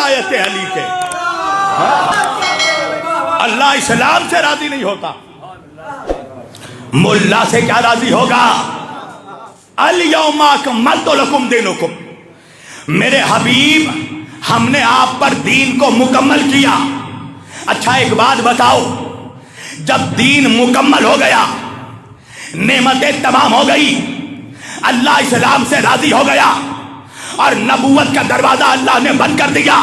ولایت علی کے. اللہ اسلام سے راضی نہیں ہوتا، ملا سے کیا راضی ہوگا؟ الیوم اکملت لکم دینکم. میرے حبیب ہم نے آپ پر دین کو مکمل کیا. اچھا ایک بات بتاؤ، جب دین مکمل ہو گیا، نعمتیں تمام ہو گئی، اللہ اسلام سے راضی ہو گیا اور نبوت کا دروازہ اللہ نے بند کر دیا،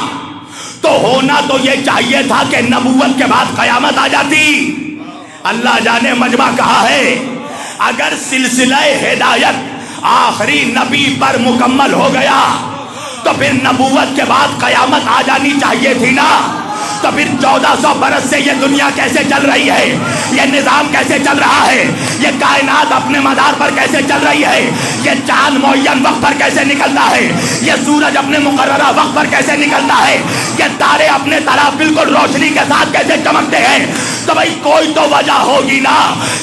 تو ہونا تو یہ چاہیے تھا کہ نبوت کے بعد قیامت آ جاتی. اللہ جانے مجمع کہا ہے اگر سلسلہ ہدایت آخری نبی پر مکمل ہو گیا تو پھر نبوت کے بعد قیامت آ جانی چاہیے تھی نا. تو پھر 1400 برس سے یہ دنیا کیسے چل رہی ہے، یہ نظام کیسے چل رہا ہے، یہ کائنات اپنے مدار پر کیسے چل رہی ہے، یہ چاند معین وقت پر کیسے نکلتا ہے، یہ سورج اپنے مقررہ وقت پر کیسے نکلتا ہے، یہ تارے اپنے طرح بالکل روشنی کے ساتھ کیسے چمکتے ہیں. تو بھائی کوئی تو وجہ ہوگی نا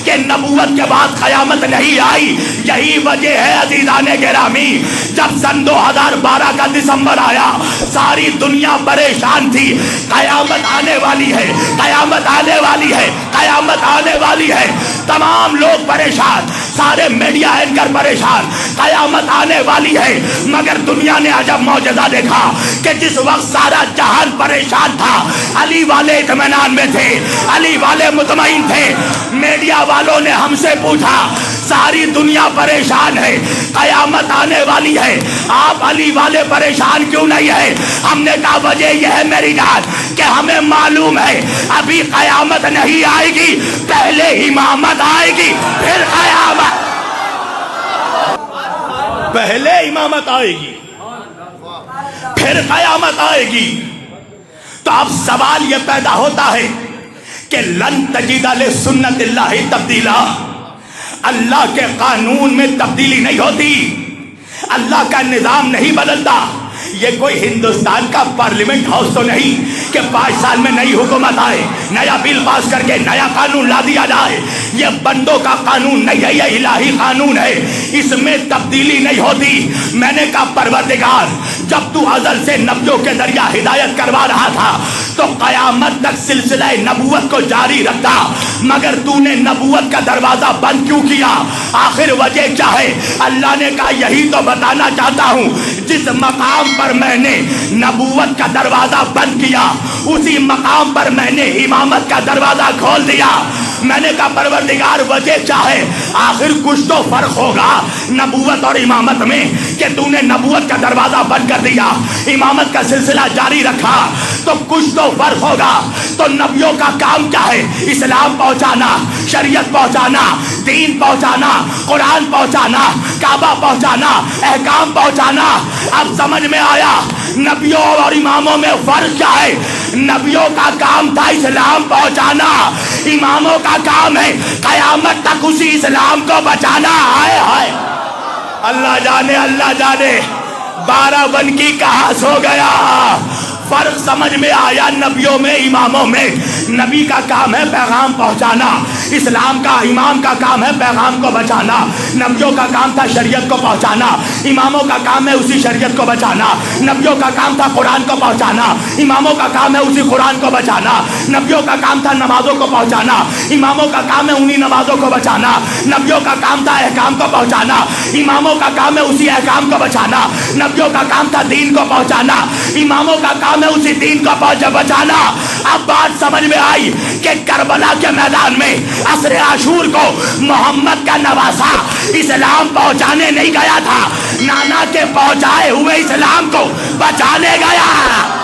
کہ نبوت کے بعد قیامت نہیں آئی. یہی وجہ ہے عزیزان گرامی، جب سن 2012 کا دسمبر آیا ساری دنیا پریشان تھی. قیامت آنے والی ہے، قیامت آنے والی ہے، قیامت آنے والی ہے. تمام لوگ پریشان، سارے میڈیا اینکر پریشان، قیامت آنے والی ہے. مگر دنیا نے عجب معجزہ دیکھا کہ جس وقت سارا جہان پریشان تھا، علی والے اطمینان میں تھے، علی والے مطمئن تھے. میڈیا والوں نے ہم سے پوچھا ساری دنیا پریشان ہے، قیامت آنے والی ہے، آپ علی والے پریشان کیوں نہیں ہے؟ ہم نے کہا وجہ یہ ہے میری جان کہ ہمیں معلوم ہے ابھی قیامت نہیں آئے گی، پہلے امامت آئے گی پھر قیامت. پہلے امامت آئے گی پھر قیامت آئے گی. تو اب سوال یہ پیدا ہوتا ہے کہ لن تجد لسنت اللہ تبدیلا. اللہ کے قانون میں تبدیلی نہیں ہوتی، اللہ کا نظام نہیں بدلتا. یہ کوئی ہندوستان کا پارلیمنٹ ہاؤس تو نہیں کہ 5 سال میں نئی حکومت آئے، نیا بل پاس کر کے نیا قانون لا دیا جائے. یہ بندوں کا قانون نہیں ہے، یہ الہی قانون ہے، اس میں تبدیلی نہیں ہوتی. میں نے کہا پروردگار جب تو ازل سے نبیوں کے ذریعہ ہدایت کروا رہا تھا تو قیامت تک سلسلہ نبوت کو جاری رکھتا، مگر تو نے نبوت کا دروازہ بند کیوں کیا؟ آخر وجہ کیا ہے؟ اللہ نے کہا یہی تو بتانا چاہتا ہوں، جس مقام پر میں نے نبوت کا دروازہ بند کیا اسی مقام پر میں نے امامت کا دروازہ کھول دیا. میں نے کہا پروردگار وجہ کیا ہے؟ آخر کچھ تو فرق ہوگا نبوت اور امامت میں کہ تو نے نبوت کا دروازہ بند کر دیا، امامت کا سلسلہ جاری رکھا، تو کچھ تو فرق ہوگا. تو نبیوں کا کام کیا ہے؟ اسلام پہنچانا، شریعت پہنچانا، دین پہنچانا، قرآن پہنچانا، کعبہ پہنچانا، احکام پہنچانا. اب سمجھ میں آیا نبیوں اور اماموں میں فرق کیا ہے. نبیوں کا کام تھا اسلام پہنچانا، اماموں کا کام ہے قیامت تک اسی اسلام کو بچانا. ہائے ہائے اللہ جانے، اللہ جانے 12 بن کی کہاں سو گیا. فرق سمجھ میں آیا نبیوں میں اماموں میں. نبی کا کام ہے پیغام پہنچانا، اسلام کا امام کا کام ہے پیغام کو بچانا. نبیوں کا کام تھا شریعت کو پہنچانا، اماموں کا کام ہے اسی شریعت کو بچانا. نبیوں کا کام تھا قرآن کو پہنچانا، اماموں کا کام ہے اسی قرآن کو بچانا. نبیوں کا کام تھا نمازوں کو پہنچانا، اماموں کا کام ہے انہی نمازوں کو بچانا. نبیوں کا کام تھا احکام کو پہنچانا، اماموں کا کام ہے اسی احکام کو بچانا. نبیوں کا کام تھا دین کو پہنچانا، اماموں کا کام ہے اسی دین کو بچانا. اب بات سمجھ میں آئی کہ کربلا کے میدان میں عصر عاشور کو محمد کا نواسا اسلام پہنچانے نہیں گیا تھا، نانا کے پہنچائے ہوئے اسلام کو بچانے گیا.